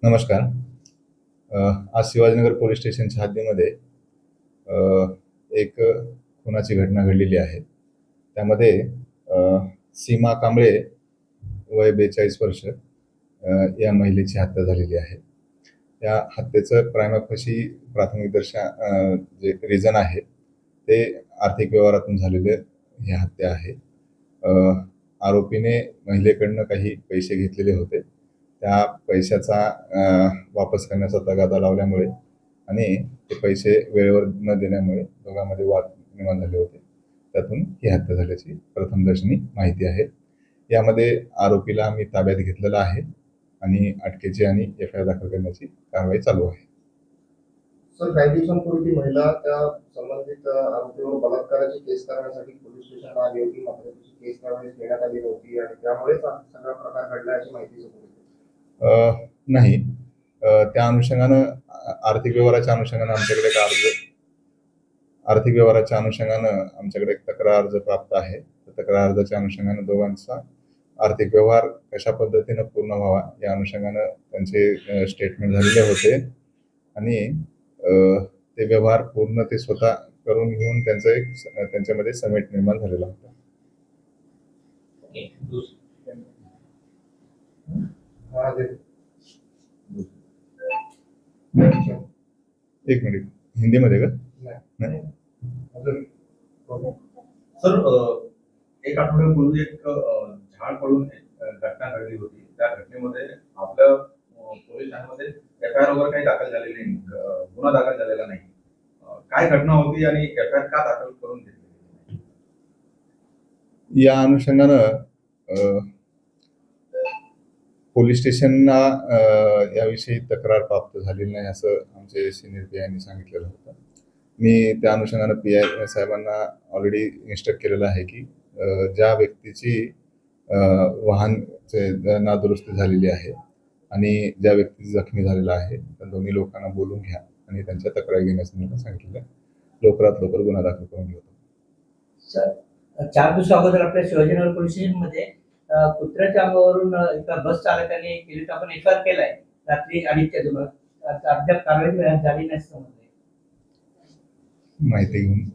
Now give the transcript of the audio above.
नमस्कार. आज शिवाजीनगर पोलीस स्टेशनच्या हद्दीमध्ये अ, एक खुनाची घटना घडलेली आहे. त्यामध्ये सीमा कांबळे वय 42 वर्ष या महिलेची हत्या झालेली आहे. या हत्येचं प्राथमिक जे रिझन आहे, ते आर्थिक व्यवहारातून झालेले ही हत्या आहे. अ, आरोपीने महिलेकडनं काही पैसे घेतलेले होते. त्या पैशाचा वापस करण्याचा तगादा लावल्यामुळे आणि ते पैसे वेळेवर न देण्यामुळे दोघांमध्ये वाद निर्माण झाले होते. त्यातून ही हत्या झाल्याची प्रथमदर्शनी माहिती आहे. यामध्ये आरोपीला आम्ही ताब्यात घेतलेला आहे आणि अटकेची आणि एफ-आय-आर दाखल करण्याची कारवाई चालू आहे. सर, काही दिवसांपूर्वी ती महिला त्या संबंधित आरोपीवर बलात्काराची केस करण्यासाठी पोलीस स्टेशनला आली होती. मात्र तिची केस त्यावेळेस घेण्यात आली नव्हती आणि त्यामुळेच हा सगळा प्रकार घडला अशी माहिती समोर येते. नाही. त्या अनुषंगानं आर्थिक व्यवहाराच्या अनुषंगानं आमच्याकडे एक तक्रार अर्ज प्राप्त आहे. त्या तक्रार अर्जाच्या अनुषंगानं दोघांचा आर्थिक व्यवहार कशा पद्धतीनं पूर्ण व्हावा या अनुषंगानं त्यांचे स्टेटमेंट झालेले होते आणि ते व्यवहार पूर्ण ते स्वतः करून घेऊन त्यांच्यामध्ये समेट निर्माण झालेला होता. एक मिनिट, हिंदीमध्ये का? नाही. सर, एक आठवड्यापूर्वी एक झाड पडून घटना घडली होती. त्या घटनेमध्ये आपल्या पोलीस ठाण्यामध्ये एफ-आय-आर वगैरे काही दाखल झालेली नाही, गुन्हा दाखल झालेला नाही. काय घटना होती आणि एफ-आय-आर का दाखल करून घेतली? या अनुषंगानं पोलीस स्टेशनला याविषयी तक्रार प्राप्त झालेली नाही असं आमचे सिनियर पी-आयनी सांगितलेलं होतं. मी त्या अनुषंगानं पी-आय साहेबांना ऑलरेडी इन्स्ट्रक्ट केलेलं आहे की ज्या व्यक्तीची वाहनचे नादुरुस्ती झालेली आहे आणि ज्या व्यक्ती जखमी झालेला आहे त्या दोन्ही लोकांना बोलून घ्या आणि त्यांच्या तक्रारी घेण्याचं मला सांगितलेलं आहे. लवकरात लवकर गुन्हा दाखल करून घेऊ. सर, 4 दिवस अगोदर आपल्या शिवाजीनगर पोलीस स्टेशनमध्ये कुत्र्याच्या अंगावरून एका बस चालकाने केलेला आपण एफ-आय-आर केलाय रात्री 2:30च्या दरम्यान. अद्याप कारवाई झाली नाही समजते. माहिती घेऊन